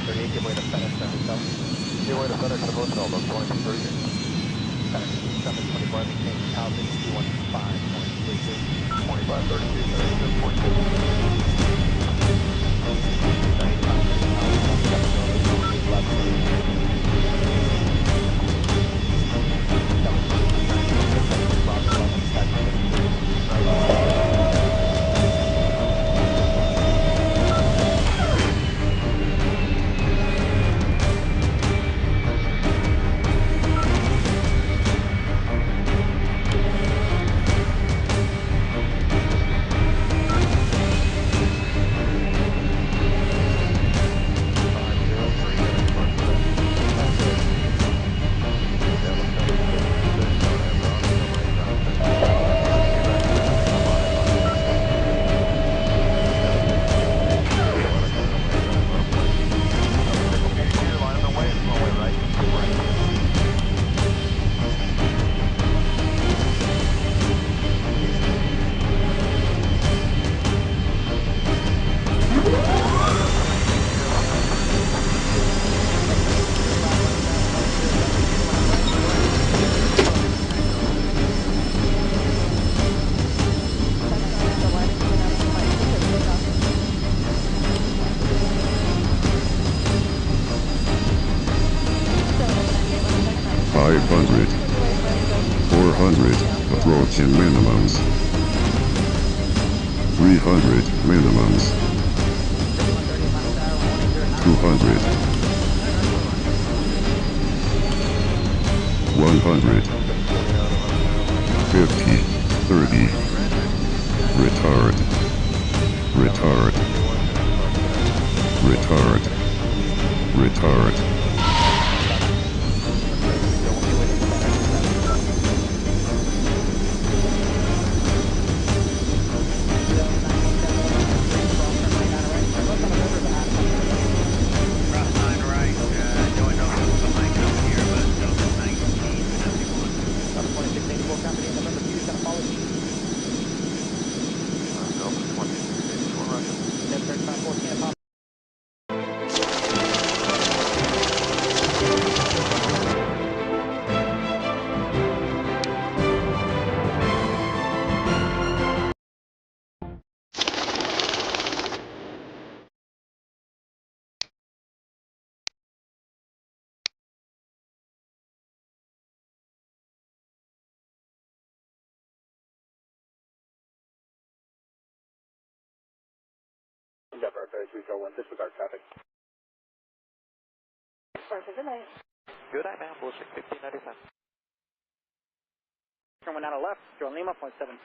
2238, give way to FedEx Hotel. Give way to FedEx at Hotel, about 2238. FedEx 2724, maintain altitude 215.32. 2532, FedEx 7.2. 85 minutes, altitude 1708, runway 8 left, clear. 729, Bravo 11, taxi 6. Approaching minimums. 300 minimums. 200. 100. 50. 30. Retard. Retard. Retard. Retard. Denver 3341, disregard traffic. Good night. Good night, ma'am. Bullshit 1597. Turn 1 out left, Joe Lima, 0.75.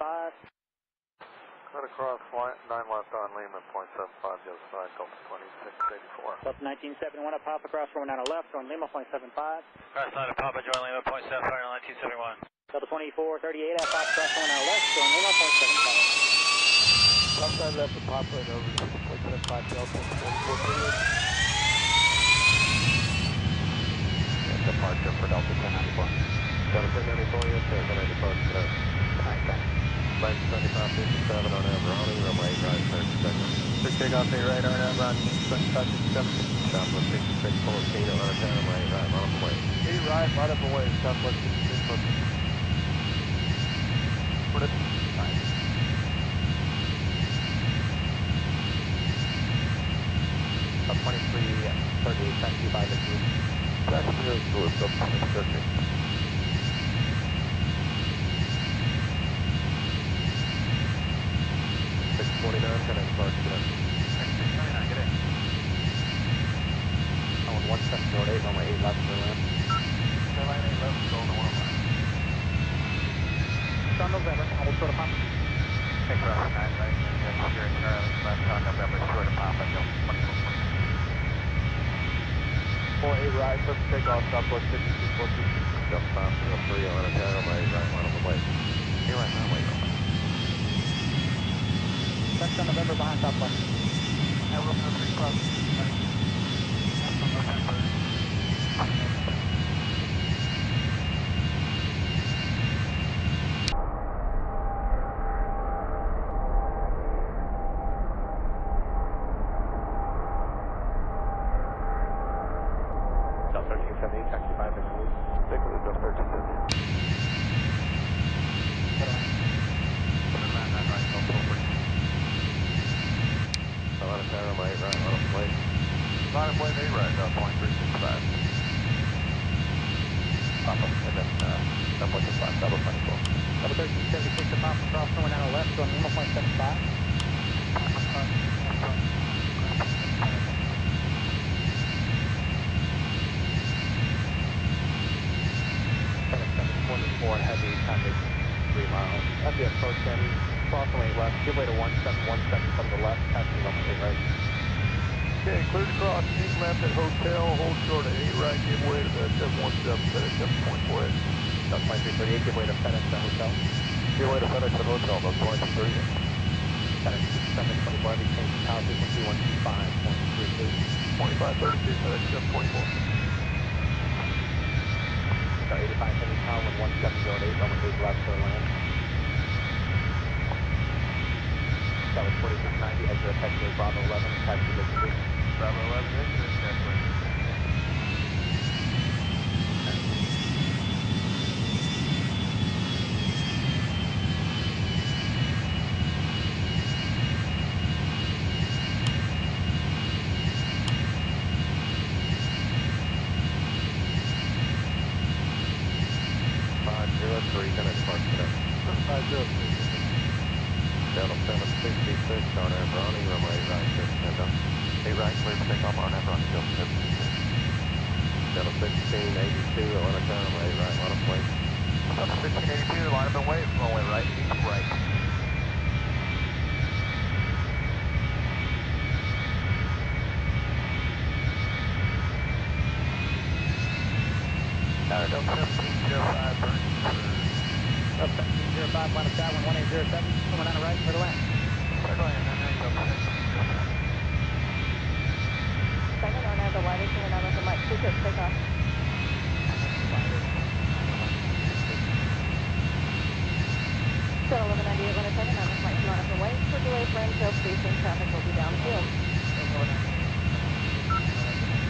Cut across, 9 left on Lima, 0.75, the other side, Delta 2684. Delta 1971, up Papa, cross from 1 out left, Joe Lima, 0.75. Cross line of Papa, Joe Lima, 0.75, 1971. Delta 2438, up Papa, cross from 1 out left, Joe Lima, 0.75. Left side left to Papa and over to 6.75 Delta 2438. And departure for Delta 1094. Delta 1094, yes sir, good night, departure there. Good night, thanks. Flight 7557 on Aberoni, runway 8 right, clear for takeoff. Clear takeoff, 8 right, RNAV, Ronnie, 7557. Southwest 66, full of speed at Atlanta, runway 8 right, line up and wait. 8 right, line up and wait, Southwest 66, left. Ported. Alright. 2338, taxi by the group. Taxi to the group, Delta 2338. 629, good night, departure, good night. 629, good day. On 1708, runway 8 left, clear land. Clear line 8 left, going to 105. On November, hold short of Papa. Hey, cross 9 right, then steering Charlie, left on November, short of Papa, Delta 2449. 48 right, clear for takeoff, Southwest 5614. Delta 503, Atlanta, runway 8 right, line up and wait. 8 right, runway, runway. Left on November, behind Southwest. November 3, cross 9 right, left on November, going Lima, 0.75. Papa crossing left on Lima, 0.75, thank you. FedEx 724 heavy, traffic 3 miles. FD approach in, cross runway 8 left, give way to 1717 from the left, taxi runway 8 right. Okay, cleared to cross 8 left at hotel, hold short at 8 right, give way to the 717, FedEx 724 heavy. That's 2338, give way to FedEx at hotel. Give way to FedEx at hotel, that's 2338. FedEx 724 heavy, change to tower frequency 125.32. 2532, FedEx 724. So 85 heavy tower, wind 1708, runway 8 left for land. That was 4690, exit at taxiway Bravo 11, taxi Vision Blue. Bravo 11, Vision Blue, Sky 4690. Thanks. Connect departure connect. 503, give way. Delta 766, RNAV Ronnie, runway 8 right, clear for takeoff. 8 right, clear for takeoff, RNAV Ronnie, Delta 766. Delta 1682, Atlanta Tower, runway 8 right, line up and wait. Delta 1682, line up and wait, runway right, 8 right. Delta 1705, burn confirmed. Delta 1705, Atlanta Tower, wind 1807, coming down to right, clear to land. Clear to land, 99, Delta 1705. Second RNAV, the widest going down for Mike 2, clear for takeoff. Mike 2 widest, on the left, taking Set 1198, Atlanta second, runway Mike 2 line up and wait. For delay for infield spacing, traffic will be downfield. 1198, runway 11, Mike 2 line up and wait.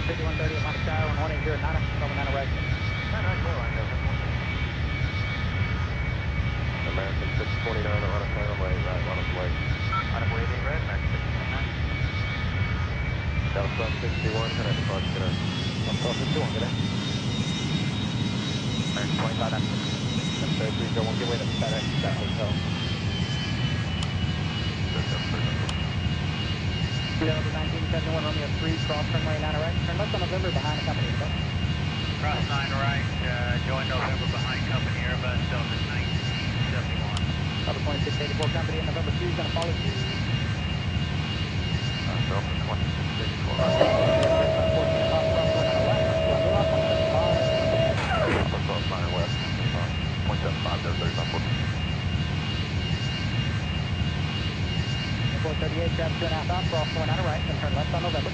5130, Atlanta Tower, wind 1809, coming down to right, clear to land. 99, clear line, Delta 7130. American 629, Atlanta Tower, runway 8 right, line up and wait. Line up wait 8 right, American 629. Delta 1261, connect departure connect. Delta 1261, good day. American 2596, 73030, give way to FedEx at hotel. Delta 1971, Romeo 3, cross runway 9 right, turn left on November behind the company Airbus. Cross 9 right, join November behind company Airbus, Delta 1971. Delta 2684, company in November 2 is going to follow you. Delta 2684. Aircraft 14 at cross runway 9 left, going Lima, 0.75. Papa cross 9 left, Lima, 0.75, 035, 14. Airport 38, traffic 2.5 out, cross runway 9 right, then turn left on November.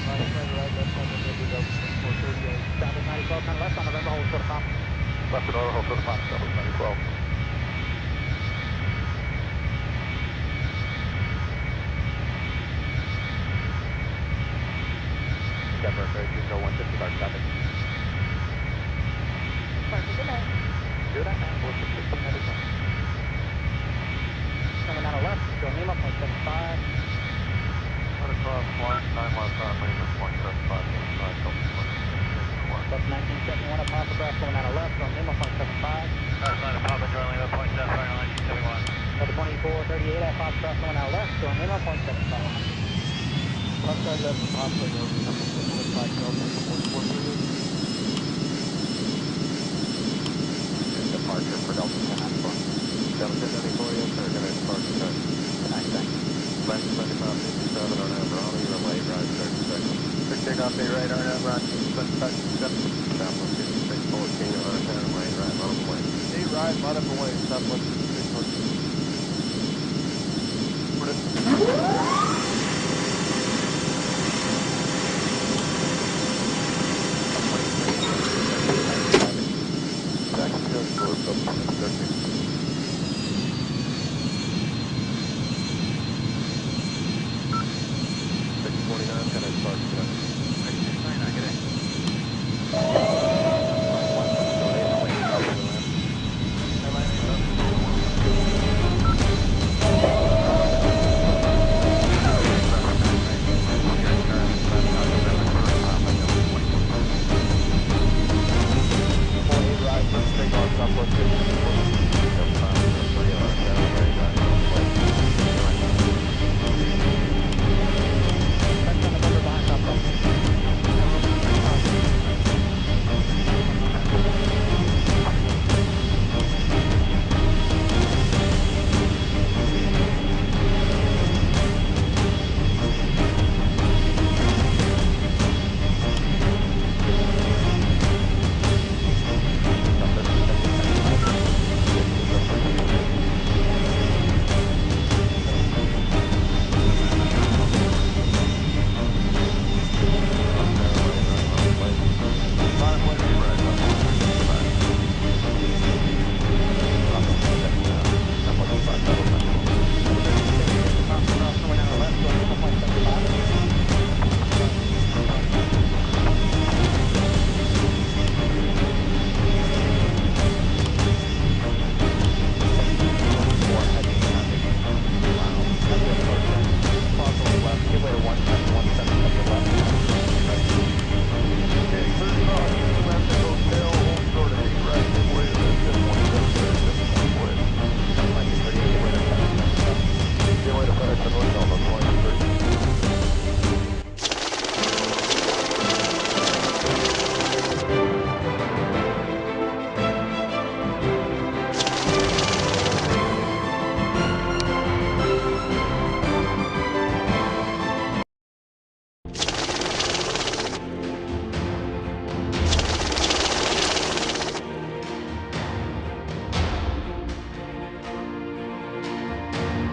Right side right, left on November, Delta 2438. Southwest 9012, turn left on November, hold short of Papa. Left and order, hold short of Papa, Southwest 9012. Endeavor Ferry 3016 with traffic. Departure, good night. Good night, ma'am. Bullshit 16 at descent. Coming down to left, going Lima, 0.75. Cut across 9 left on Lima, 0.75, the other side, Delta 2684. Delta 1971 at Papa, cross going down to left, going Lima, 0.75. Cross 9 at Papa, join Lima, 0.75, 1971. Delta 2438 at Papa, cross going down to left, going Lima, 0.75. Left side left from Papa, you'll reach 0.75, Delta 2438. And departure for Delta 1094. Delta 1094, yes sir, connect departure connect. Good night, thanks. Flight 7557, RNAV Ronnie, runway 8 right, clear for takeoff. Clear takeoff 8 right, RNAV Ronnie, 7557. Southwest 5614, Atlanta Tower, runway 8 right, line up and wait. 8 right, line up and wait, Southwest 5614. For distance.